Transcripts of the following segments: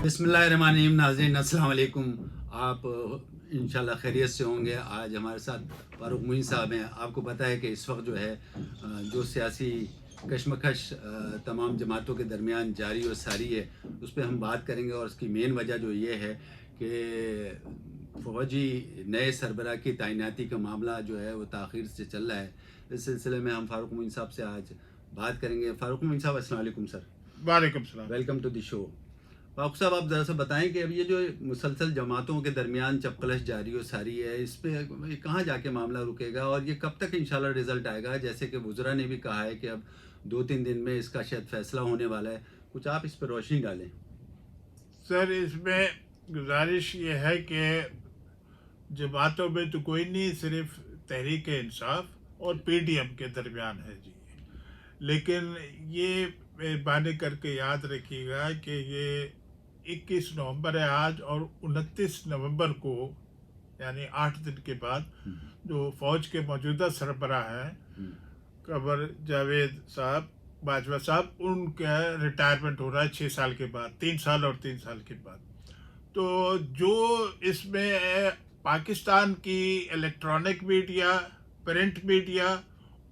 بسم اللہ الرحمن الرحیم. ناظرین السلام علیکم. آپ انشاءاللہ خیریت سے ہوں گے. آج ہمارے ساتھ فاروق معین صاحب ہیں. آپ کو پتہ ہے کہ اس وقت جو ہے جو سیاسی کشمکش تمام جماعتوں کے درمیان جاری و ساری ہے، اس پہ ہم بات کریں گے. اور اس کی مین وجہ جو یہ ہے کہ فوجی نئے سربراہ کی تعیناتی کا معاملہ جو ہے وہ تاخیر سے چل رہا ہے. اس سلسلے میں ہم فاروق معین صاحب سے آج بات کریں گے. فاروق معین صاحب السلام علیکم سر. وعلیکم السلام. ویلکم ٹو دی شو. فاروق صاحب آپ ذرا سا بتائیں کہ اب یہ جو مسلسل جماعتوں کے درمیان چپقلش جاری و ساری ہے، اس پہ کہاں جا کے معاملہ رکے گا اور یہ کب تک انشاءاللہ رزلٹ آئے گا؟ جیسے کہ وزراء نے بھی کہا ہے کہ اب 2-3 دن میں اس کا شاید فیصلہ ہونے والا ہے. کچھ آپ اس پہ روشنی ڈالیں. سر اس میں گزارش یہ ہے کہ جماعتوں میں تو کوئی نہیں، صرف تحریک انصاف اور پی ڈی ایم کے درمیان ہے جی. لیکن یہ مہربانی کر کے یاد رکھیے گا کہ یہ 21 نومبر ہے آج، اور 29 نومبر کو یعنی 8 دن کے بعد جو فوج کے موجودہ سربراہ ہیں قمر جاوید صاحب باجوہ صاحب، ان کا ریٹائرمنٹ ہو رہا ہے 6 سال کے بعد، 3 سال اور 3 سال کے بعد. تو جو اس میں پاکستان کی الیکٹرانک میڈیا، پرنٹ میڈیا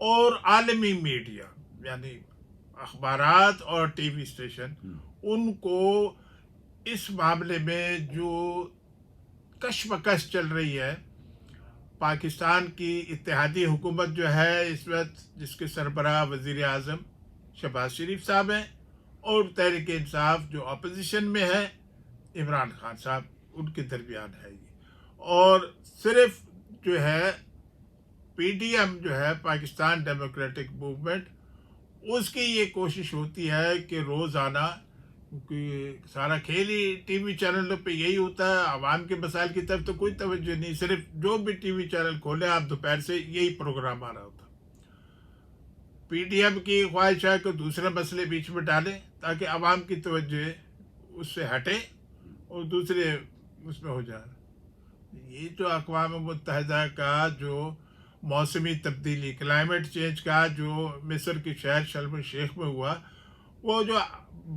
اور عالمی میڈیا یعنی اخبارات اور ٹی وی اسٹیشن، ان کو اس معاملے میں جو کشمکش چل رہی ہے، پاکستان کی اتحادی حکومت جو ہے اس وقت، جس کے سربراہ وزیر اعظم شہباز شریف صاحب ہیں، اور تحریک انصاف جو اپوزیشن میں ہے عمران خان صاحب، ان کے درمیان ہے یہ. اور صرف جو ہے پی ڈی ایم جو ہے پاکستان ڈیموکریٹک موومنٹ، اس کی یہ کوشش ہوتی ہے کہ روزانہ، کیونکہ سارا کھیل ہی ٹی وی چینلوں پہ یہی ہوتا ہے، عوام کے مسائل کی طرف تو کوئی توجہ نہیں، صرف جو بھی ٹی وی چینل کھولیں آپ دوپہر سے یہی پروگرام آ رہا ہوتا. پی ڈی ایم کی خواہش ہے کہ دوسرے مسئلے بیچ میں ڈالیں تاکہ عوام کی توجہ اس سے ہٹے اور دوسرے اس میں ہو جائے. یہ جو اقوام متحدہ کا جو موسمی تبدیلی، کلائمیٹ چینج کا جو مصر کے شہر شرم الشیخ میں ہوا، وہ جو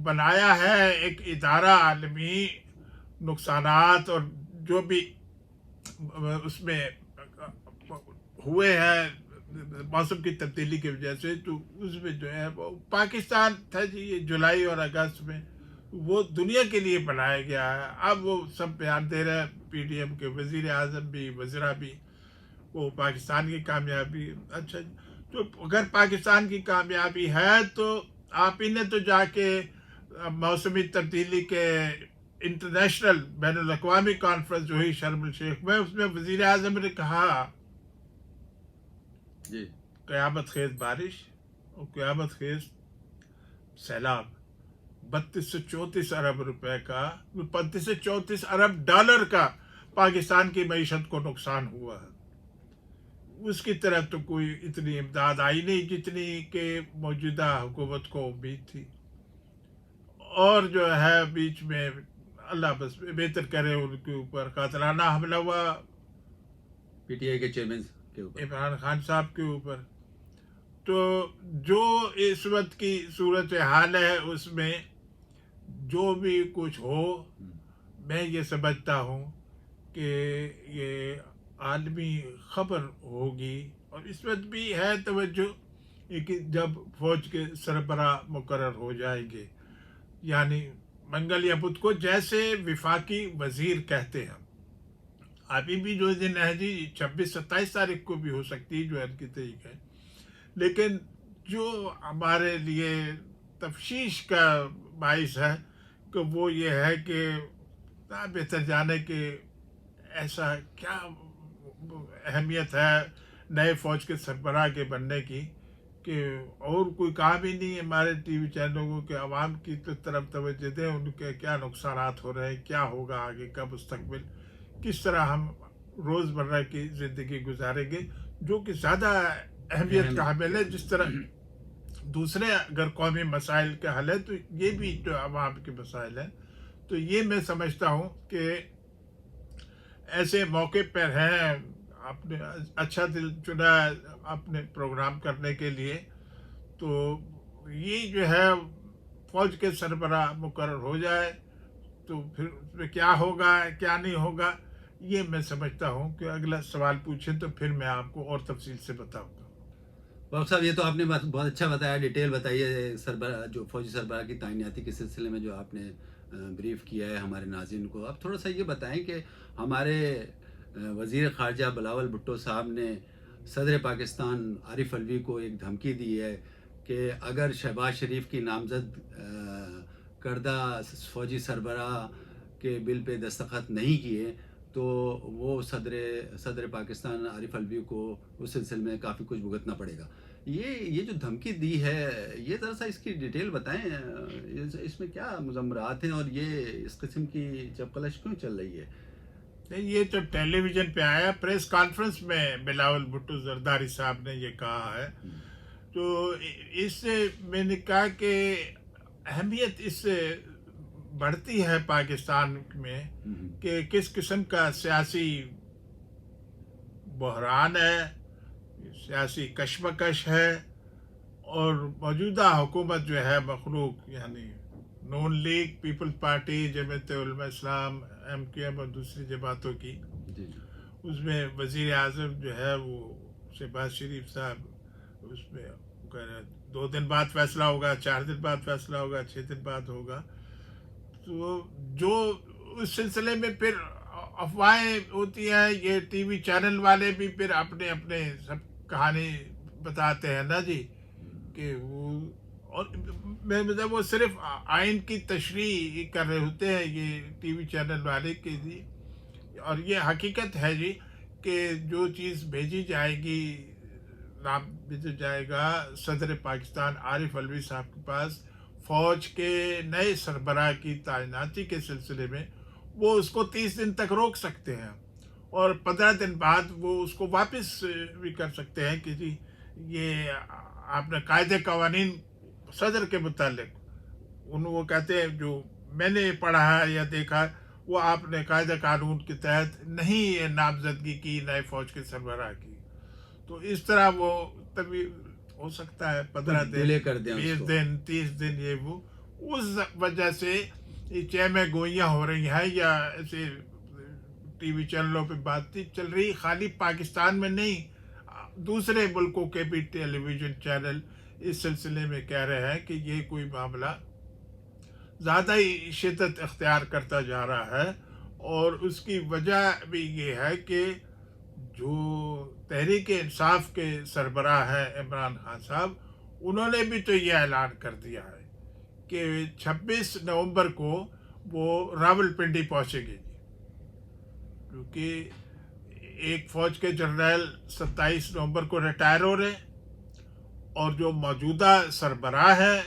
بنایا ہے ایک ادارہ عالمی، نقصانات اور جو بھی اس میں ہوئے ہیں موسم کی تبدیلی کی وجہ سے، تو اس میں جو ہے وہ پاکستان تھا جی. یہ جولائی اور اگست میں وہ دنیا کے لیے بنایا گیا ہے. اب وہ سب بیان دے رہے ہیں، پی ڈی ایم کے وزیر اعظم بھی، وزراء بھی، وہ پاکستان کی کامیابی. اچھا، تو اگر پاکستان کی کامیابی ہے تو آپ ہی نے تو جا کے موسمی تبدیلی کے انٹرنیشنل بین الاقوامی کانفرنس جو ہوئی شرم الشیخ میں، اس میں وزیر اعظم نے کہا جی، قیامت خیز بارش اور قیامت خیز سیلاب. 32 سے 34 ارب روپے کا، 35 سے 34 ارب ڈالر کا پاکستان کی معیشت کو نقصان ہوا ہے. اس کی طرف تو کوئی اتنی امداد آئی نہیں جتنی کہ موجودہ حکومت کو امید تھی. اور جو ہے بیچ میں اللہ بس بہتر کرے، ان کے اوپر قاتلانہ حملہ ہوا پی ٹی آئی کے چیئرمین کے اوپر، عمران خان صاحب کے اوپر. تو جو اس وقت کی صورت حال ہے، اس میں جو بھی کچھ ہو، میں یہ سمجھتا ہوں کہ یہ عالمی خبر ہوگی. اور اس وقت بھی ہے توجہ کہ جب فوج کے سربراہ مقرر ہو جائیں گے، یعنی منگل یا بدھ کو، جیسے وفاقی وزیر کہتے ہیں. ابھی بھی جو دن ہے جی 26-27 تاریخ کو بھی ہو سکتی ہے جو ان کی تاریخ ہے. لیکن جو ہمارے لیے تفشیش کا باعث ہے کہ وہ یہ ہے کہ بہتر جانے کہ ایسا کیا اہمیت ہے نئے فوج کے سربراہ کے بننے کی، کہ اور کوئی کام ہی نہیں ہمارے ٹی وی چینلوں کو کہ عوام کی طرف توجہ دیں، ان کے کیا نقصانات ہو رہے ہیں، کیا ہوگا آگے کا مستقبل، کس طرح ہم روز مرہ کی زندگی گزاریں گے، جو کہ زیادہ اہمیت کا حامل ہے. جس طرح دوسرے اگر قومی مسائل کا حل ہے تو یہ بھی جو عوام کے مسائل ہیں. تو یہ میں سمجھتا ہوں کہ ایسے موقع پر ہیں، آپ نے اچھا دل چنا ہے اپنے پروگرام کرنے کے لیے. تو یہ جو ہے فوج کے سربراہ مقرر ہو جائے تو پھر اس میں کیا ہوگا کیا نہیں ہوگا یہ میں سمجھتا ہوں کہ اگلا سوال پوچھیں تو پھر میں آپ کو اور تفصیل سے بتاؤں گا. فاروق صاحب یہ تو آپ نے بہت اچھا بتایا، ڈیٹیل بتائی ہے سربراہ جو فوجی سربراہ کی تعیناتی کے سلسلے میں جو آپ نے بریف کیا ہے ہمارے ناظرین کو. اب تھوڑا سا یہ بتائیں کہ ہمارے وزیر خارجہ بلاول بھٹو صاحب نے صدر پاکستان عارف الوی کو ایک دھمکی دی ہے کہ اگر شہباز شریف کی نامزد کردہ فوجی سربراہ کے بل پہ دستخط نہیں کیے تو وہ صدر پاکستان عارف الوی کو اس سلسلے میں کافی کچھ بھگتنا پڑے گا. یہ جو دھمکی دی ہے یہ ذرا سا اس کی ڈیٹیل بتائیں، اس میں کیا مضمرات ہیں اور یہ اس قسم کی چپقلش کیوں چل رہی ہے؟ نہیں، یہ تو ٹیلی ویژن پہ آیا، پریس کانفرنس میں بلاول بھٹو زرداری صاحب نے یہ کہا ہے. تو اس سے میں نے کہا کہ اہمیت اس سے بڑھتی ہے پاکستان میں کہ کس قسم کا سیاسی بحران ہے، سیاسی کشمکش ہے، اور موجودہ حکومت جو ہے مخلوق یعنی نون لیگ، پیپلز پارٹی، جمعیت Ulema Islam, M Q M اور دوسری جماعتوں کی، اس میں وزیر اعظم جو ہے وہ شہباز شریف صاحب، اس میں 2 دن بعد فیصلہ ہوگا، 4 دن بعد فیصلہ ہوگا، 6 دن بعد ہوگا. تو جو اس سلسلے میں پھر افواہیں ہوتی ہیں، یہ ٹی وی چینل والے بھی پھر اپنے اپنے سب کہانی بتاتے ہیں نا جی، کہ وہ اور مطلب وہ صرف آئین کی تشریح کر رہے ہوتے ہیں یہ ٹی وی چینل والے کے جی. اور یہ حقیقت ہے جی کہ جو چیز بھیجی جائے گی، نام بھیجا جائے گا صدر پاکستان عارف الوی صاحب کے پاس فوج کے نئے سربراہ کی تعیناتی کے سلسلے میں، وہ اس کو 30 دن تک روک سکتے ہیں اور 15 دن بعد وہ اس کو واپس بھی کر سکتے ہیں کہ جی یہ آپ نے قاعدے قوانین صدر کے متعلق وہ کہتے ہیں جو میں نے پڑھا ہے یا دیکھا، وہ آپ نے قاعدہ قانون کے تحت نہیں نامزدگی کی نئے فوج کے سربراہ کی. تو اس طرح وہ تبھی ہو سکتا ہے 15 دن، 20 دن، 30 دن، یہ وہ اس وجہ سے یہ چہمہ گوئیاں ہو رہی ہیں یا ایسے ٹی وی چینلوں پہ بات چیت چل رہی. خالی پاکستان میں نہیں، دوسرے ملکوں کے بھی ٹیلی ویژن چینل اس سلسلے میں کہہ رہے ہیں کہ یہ کوئی معاملہ زیادہ ہی شدت اختیار کرتا جا رہا ہے. اور اس کی وجہ بھی یہ ہے کہ جو تحریک انصاف کے سربراہ ہیں عمران خان صاحب، انہوں نے بھی تو یہ اعلان کر دیا ہے کہ 26 نومبر کو وہ راولپنڈی پہنچیں گے، کیونکہ ایک فوج کے جنرل 27 نومبر کو ریٹائر ہو رہے ہیں اور جو موجودہ سربراہ ہیں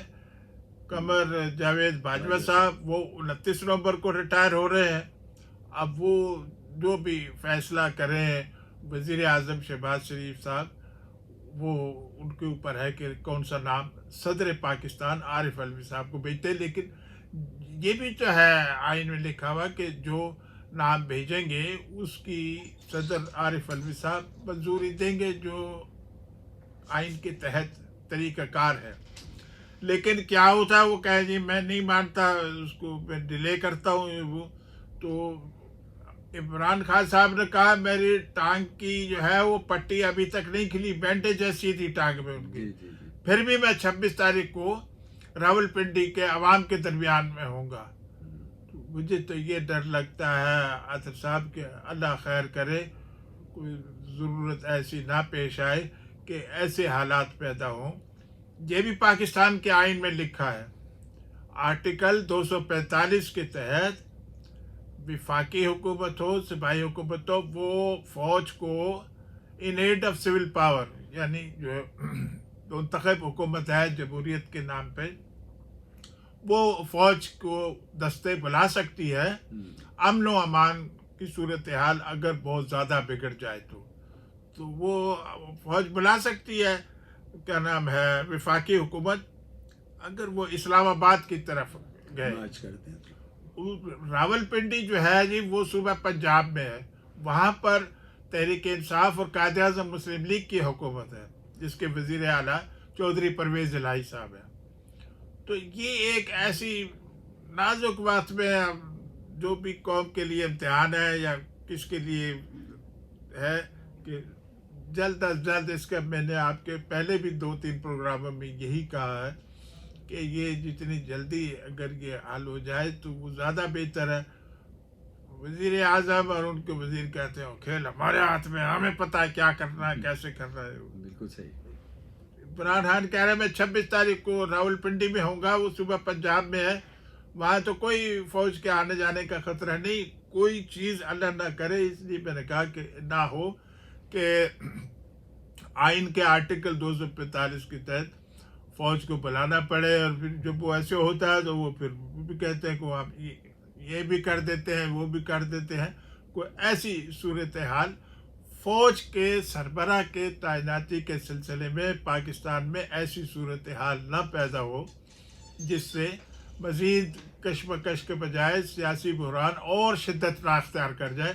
قمر جاوید باجوہ صاحب، وہ 29 نومبر کو ریٹائر ہو رہے ہیں. اب وہ جو بھی فیصلہ کریں وزیر اعظم شہباز شریف صاحب، وہ ان کے اوپر ہے کہ کون سا نام صدر پاکستان عارف الوی صاحب کو بھیجتے ہیں. لیکن یہ بھی تو ہے آئین میں لکھا ہوا کہ جو نام بھیجیں گے اس کی صدر عارف الوی صاحب منظوری دیں گے، جو آئین کے تحت طریقہ کار ہے. لیکن کیا ہوتا ہے وہ کہے جی میں نہیں مانتا، اس کو میں ڈیلے کرتا ہوں. وہ تو عمران خان صاحب نے کہا میری ٹانگ کی جو ہے وہ پٹی ابھی تک نہیں کھلی، بینڈیج ایسی تھی ٹانگ میں ان کی، پھر بھی میں 26 تاریخ کو راولپنڈی کے عوام کے درمیان میں ہوں گا. مجھے تو یہ ڈر لگتا ہے عاطف صاحب کہ اللہ خیر کرے، کوئی ضرورت ایسی نہ پیش آئے کہ ایسے حالات پیدا ہوں. یہ بھی پاکستان کے آئین میں لکھا ہے، آرٹیکل 245 کے تحت وفاقی حکومت ہو، صوبائی حکومت ہو، وہ فوج کو ان ایڈ آف سول پاور، یعنی جو منتخب حکومت ہے جمہوریت کے نام پہ، وہ فوج کو دستے بلا سکتی ہے امن و امان کی صورتحال اگر بہت زیادہ بگڑ جائے تو وہ فوج بلا سکتی ہے. کیا نام ہے وفاقی حکومت، اگر وہ اسلام آباد کی طرف گئے. راولپنڈی جو ہے جی وہ صوبہ پنجاب میں ہے، وہاں پر تحریک انصاف اور قائد اعظم مسلم لیگ کی حکومت ہے جس کے وزیر اعلیٰ چودھری پرویز الہی صاحب ہیں. تو یہ ایک ایسی نازک وقت میں جو بھی قوم کے لیے امتحان ہے یا کس کے لیے ہے کہ جلد از جلد اس کا، میں نے آپ کے پہلے بھی 2-3 پروگراموں میں یہی کہا ہے کہ یہ جتنی جلدی اگر یہ حل ہو جائے تو وہ زیادہ بہتر ہے. وزیر اعظم اور ان کے وزیر کہتے ہیں کھیل ہمارے ہاتھ میں، ہمیں پتہ ہے کیا کرنا ہے، کیسے کرنا ہے. بالکل صحیح. عمران خان کہہ رہے ہیں میں 26 تاریخ کو راول پنڈی میں ہوں گا، وہ صبح پنجاب میں ہے، وہاں تو کوئی فوج کے آنے جانے کا خطرہ نہیں، کوئی چیز اللہ نہ کرے. اس لیے میں نے کہا کہ نہ ہو کہ آئین کے آرٹیکل 245 کے تحت فوج کو بلانا پڑے، اور پھر جب وہ ایسے ہوتا ہے تو وہ پھر بھی کہتے ہیں کہ وہ آپ یہ بھی کر دیتے ہیں، وہ بھی کر دیتے ہیں. کوئی ایسی صورتحال فوج کے سربراہ کے تعیناتی کے سلسلے میں پاکستان میں ایسی صورتحال نہ پیدا ہو جس سے مزید کشمکش کے بجائے سیاسی بحران اور شدت نہ اختیار کر جائے،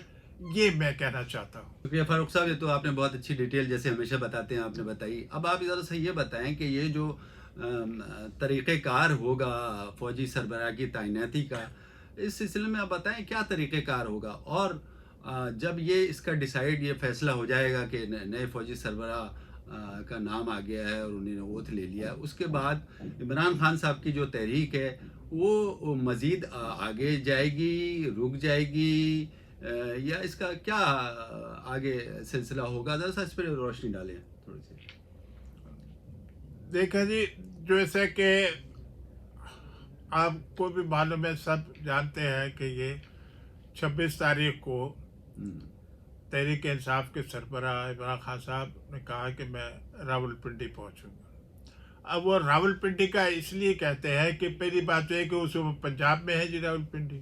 یہ میں کہنا چاہتا ہوں. شکریہ فاروق صاحب، یہ تو آپ نے بہت اچھی ڈیٹیل جیسے ہمیشہ بتاتے ہیں آپ نے بتائی. اب آپ ذرا سا یہ بتائیں کہ یہ جو طریقہ کار ہوگا فوجی سربراہ کی تعیناتی کا، اس سلسلے میں آپ بتائیں کیا طریقہ کار ہوگا، اور جب یہ اس کا ڈیسائیڈ یہ فیصلہ ہو جائے گا کہ نئے فوجی سربراہ کا نام آ گیا ہے اور انہوں نے اوتھ لے لیا، اس کے بعد عمران خان صاحب کی جو تحریک ہے وہ مزید آگے جائے گی، رک جائے گی، یا اس کا کیا آگے سلسلہ ہوگا؟ ذرا سا اس پہ روشنی ڈالیں تھوڑی سی. دیکھیں جی، جیسے کہ آپ کو بھی معلوم ہے، سب جانتے ہیں کہ یہ 26 تاریخ کو تحریک انصاف کے سربراہ عمران خان صاحب نے کہا کہ میں راول پنڈی پہنچوں گا. اب وہ راول پنڈی کا اس لیے کہتے ہیں کہ پہلی بات یہ کہ اس پنجاب میں ہے جی راول پنڈی،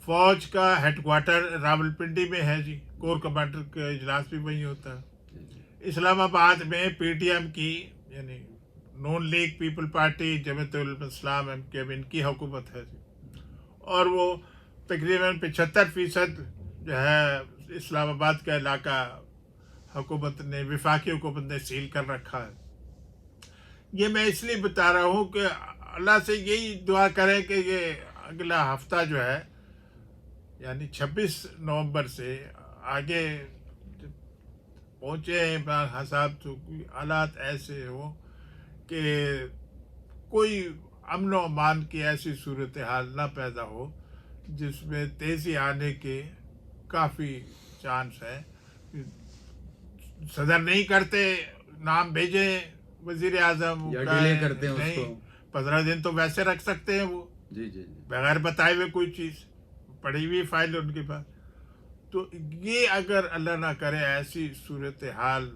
فوج کا ہیڈ کوارٹر راول پنڈی میں ہے جی، کور کمانڈر کا اجلاس بھی وہیں ہوتا ہے. اسلام آباد میں پی ٹی ایم کی یعنی نون لیگ پیپل پارٹی، جمعیت علماء اسلام، ایم کے ایم، ان کی حکومت ہے جی، اور وہ تقریباً 75% جو ہے اسلام آباد کا علاقہ حکومت نے، وفاقی حکومت نے سیل کر رکھا ہے. یہ میں اس لیے بتا رہا ہوں کہ اللہ سے یہی دعا کریں کہ یہ اگلا ہفتہ جو ہے یعنی 26 نومبر سے آگے پہنچے عمران خان صاحب تو حالات ایسے ہوں کہ کوئی امن و امان کی ایسی صورتحال نہ پیدا ہو جس میں تیزی آنے کے کافی چانس ہے. صدر نہیں کرتے، نام بھیجیں وزیر اعظم، یا ڈیلے کرتے ہیں اس کو، 15 دن تو ویسے رکھ سکتے ہیں وہ جی جی بغیر بتائے ہوئے کوئی چیز، پڑھی ہوئی فائل ان کے پاس. تو یہ اگر اللہ نہ کرے ایسی صورتحال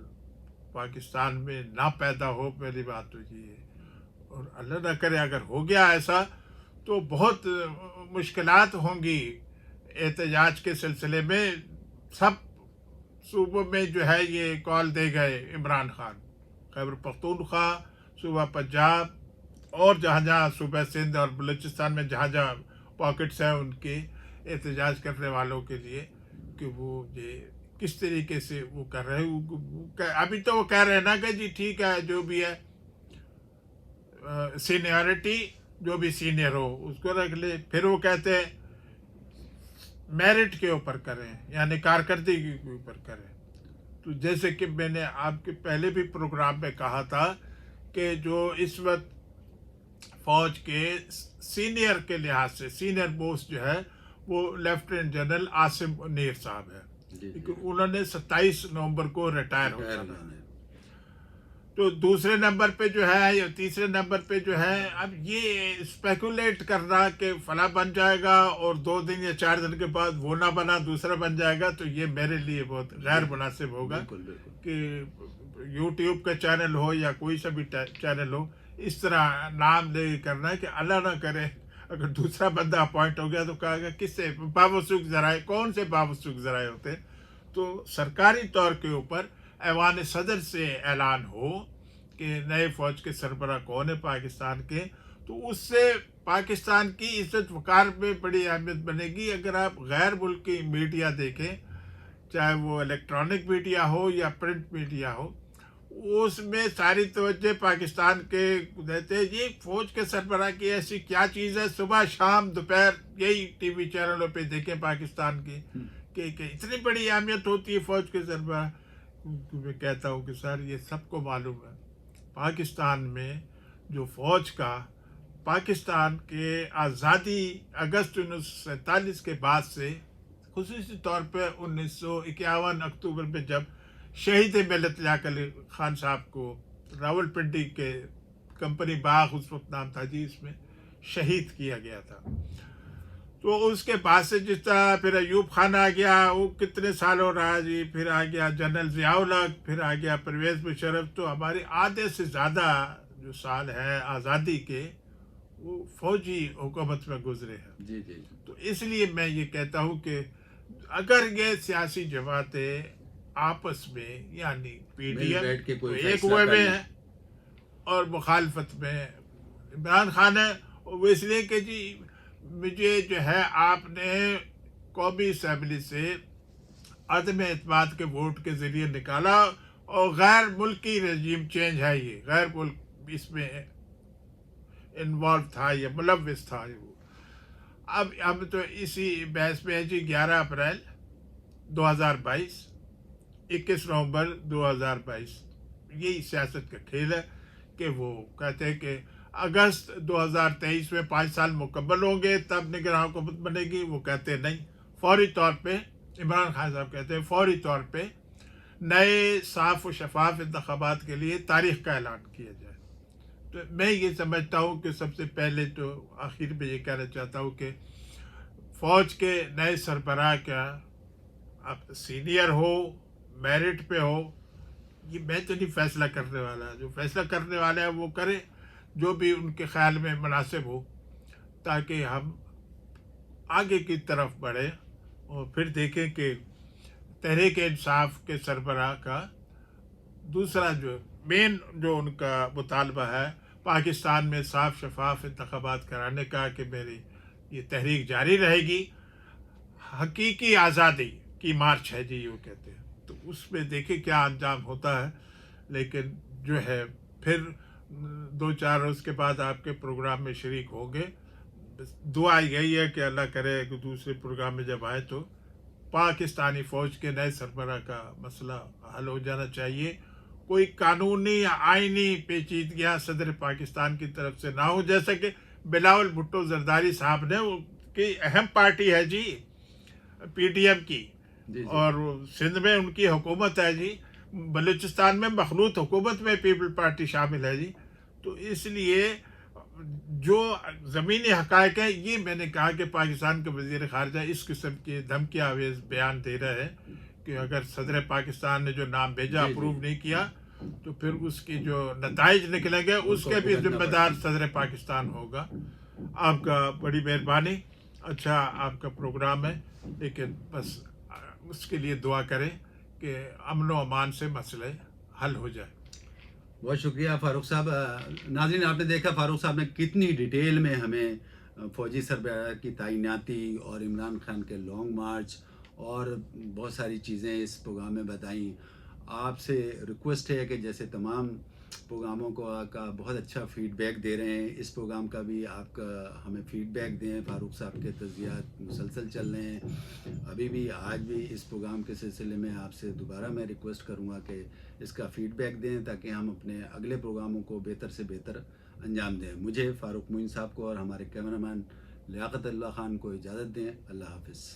پاکستان میں نہ پیدا ہو، پہلی بات تو یہ ہے، اور اللہ نہ کرے اگر ہو گیا ایسا تو بہت مشکلات ہوں گی احتجاج کے سلسلے میں. سب صوبوں میں جو ہے یہ کال دے گئے عمران خان، خیبر پختونخوا، صوبہ پنجاب، اور جہاں جہاں صوبہ سندھ اور بلوچستان میں جہاں جہاں پاکٹس ہیں ان کے احتجاج کرنے والوں کے لیے، کہ وہ یہ کس طریقے سے وہ کر رہے ہیں. ابھی تو وہ کہہ رہے ہیں نا کہ جی ٹھیک ہے جو بھی ہے سینیورٹی، جو بھی سینئر ہو اس کو رکھ لے. پھر وہ کہتے ہیں میرٹ کے اوپر کریں، یعنی کارکردگی کے اوپر کریں. تو جیسے کہ میں نے آپ کے پہلے بھی پروگرام میں کہا تھا کہ جو اس وقت فوج کے سینئر کے لحاظ سے سینئر موسٹ جو ہے وہ لیفٹیننٹ جنرل عاصم منیر صاحب ہے، لیکن انہوں نے 27 نومبر کو ریٹائر ہو جانا ہے. تو دوسرے نمبر پہ جو ہے یا تیسرے نمبر پہ جو ہے، اب یہ اسپیکولیٹ کرنا کہ فلاں بن جائے گا اور 2 دن یا 4 دن کے بعد وہ نہ بنا دوسرا بن جائے گا، تو یہ میرے لیے بہت غیر مناسب ہوگا کہ یوٹیوب کا چینل ہو یا کوئی سا بھی چینل ہو، اس طرح نام دے کرنا ہے کہ اللہ نہ کرے اگر دوسرا بندہ اپوائنٹ ہو گیا تو کہا گا کس سے باوثوق ذرائع، کون سے باوثوق ذرائع ہوتے ہیں. تو سرکاری طور کے اوپر ایوان صدر سے اعلان ہو کہ نئے فوج کے سربراہ کون ہے پاکستان کے، تو اس سے پاکستان کی عزت وقار میں بڑی اہمیت بنے گی. اگر آپ غیر ملکی میڈیا دیکھیں، چاہے وہ الیکٹرانک میڈیا ہو یا پرنٹ میڈیا ہو، اس میں ساری توجہ پاکستان کے دیتے ہیں. یہ فوج کے سربراہ کی ایسی کیا چیز ہے؟ صبح شام دوپہر یہی ٹی وی چینلوں پہ دیکھیں پاکستان کی کہ اتنی بڑی اہمیت ہوتی ہے فوج کے سربراہ. میں کہتا ہوں کہ سر یہ سب کو معلوم ہے پاکستان میں جو فوج کا پاکستان کے آزادی اگست 1947 کے بعد سے خصوصی طور پہ 1951 اکتوبر میں جب شہید ملت لیاقت علی خان صاحب کو راول پنڈی کے کمپنی باغ اس وقت نام تھا جی، اس میں شہید کیا گیا تھا. تو اس کے بعد سے جس طرح پھر ایوب خان آ گیا، وہ کتنے سال ہو رہا جی، پھر آ گیا جنرل ضیاء الحق، پھر آ گیا پرویز مشرف. تو ہمارے آدھے سے زیادہ جو سال ہیں آزادی کے وہ فوجی حکومت میں گزرے ہیں. جی جی. تو اس لیے میں یہ کہتا ہوں کہ اگر یہ سیاسی جماعتیں آپس میں یعنی پی ڈی بیٹھ کے ایم کوئی ایک فیصلہ ہوئے کر میں لیں. ہے اور مخالفت میں عمران خان ہے. وہ اس لیے کہ جی مجھے جو ہے آپ نے قومی اسمبلی سے عدم اعتماد کے ووٹ کے ذریعے نکالا اور غیر ملکی رجیم چینج ہے، یہ غیر ملک اس میں انوالو تھا یا ملوث تھا. وہ اب ہم تو اسی بحث میں ہے جی. 11 اپریل 2022، 21 نومبر 2022 یہی سیاست کا کھیل ہے کہ وہ کہتے ہیں کہ اگست 2023 میں 5 سال مکمل ہوں گے تب نگراں حکومت بنے گی. وہ کہتے ہیں نہیں، فوری طور پہ عمران خان صاحب کہتے ہیں فوری طور پہ نئے صاف و شفاف انتخابات کے لیے تاریخ کا اعلان کیا جائے. تو میں یہ سمجھتا ہوں کہ سب سے پہلے تو آخر میں یہ کہنا چاہتا ہوں کہ فوج کے نئے سربراہ کا اب سینئر ہو، میرٹ پہ ہو، یہ میں تو نہیں فیصلہ کرنے والا. جو فیصلہ کرنے والا ہے وہ کرے جو بھی ان کے خیال میں مناسب ہو، تاکہ ہم آگے کی طرف بڑھیں. اور پھر دیکھیں کہ تحریک انصاف کے سربراہ کا دوسرا جو مین جو ان کا مطالبہ ہے پاکستان میں صاف شفاف انتخابات کرانے کا، کہ میری یہ تحریک جاری رہے گی. حقیقی آزادی کی مارچ ہے جی وہ کہتے ہیں. تو اس میں دیکھیں کیا انجام ہوتا ہے. لیکن جو ہے پھر 2-4 روز کے بعد آپ کے پروگرام میں شریک ہوں گے. دعا یہی ہے کہ اللہ کرے کہ دوسرے پروگرام میں جب آئے تو پاکستانی فوج کے نئے سربراہ کا مسئلہ حل ہو جانا چاہیے. کوئی قانونی یا آئینی پیچیدگیاں صدر پاکستان کی طرف سے نہ ہو، جیسا کہ بلاول بھٹو زرداری صاحب نے، وہ کی اہم پارٹی ہے جی پی ڈی ایم کی، اور سندھ میں ان کی حکومت ہے جی. بلوچستان میں مخلوط حکومت میں پیپل پارٹی شامل ہے جی. تو اس لیے جو زمینی حقائق ہیں، یہ میں نے کہا کہ پاکستان کے وزیر خارجہ اس قسم کے دھمکی آویز بیان دے رہے ہیں کہ اگر صدر پاکستان نے جو نام بھیجا اپروو نہیں کیا تو پھر اس کی جو نتائج نکلیں گے اس کے بھی ذمہ دار صدر پاکستان ہوگا. آپ کا بڑی مہربانی. اچھا آپ کا پروگرام ہے، لیکن بس اس کے لیے دعا کریں کہ امن و امان سے مسئلے حل ہو جائے. بہت شکریہ فاروق صاحب. ناظرین آپ نے دیکھا فاروق صاحب نے کتنی ڈیٹیل میں ہمیں فوجی سربراہ کی تعیناتی اور عمران خان کے لانگ مارچ اور بہت ساری چیزیں اس پروگرام میں بتائیں. آپ سے ریکویسٹ ہے کہ جیسے تمام پروگراموں کا بہت اچھا فیڈ بیک دے رہے ہیں، اس پروگرام کا بھی آپ کا ہمیں فیڈ بیک دیں. فاروق صاحب کے تجزیات مسلسل چل رہے ہیں، ابھی بھی آج بھی اس پروگرام کے سلسلے میں آپ سے دوبارہ میں ریکویسٹ کروں گا کہ اس کا فیڈ بیک دیں تاکہ ہم اپنے اگلے پروگراموں کو بہتر سے بہتر انجام دیں. مجھے فاروق معین صاحب کو اور ہمارے کیمرہ مین لیاقت اللہ خان کو اجازت دیں. اللہ حافظ.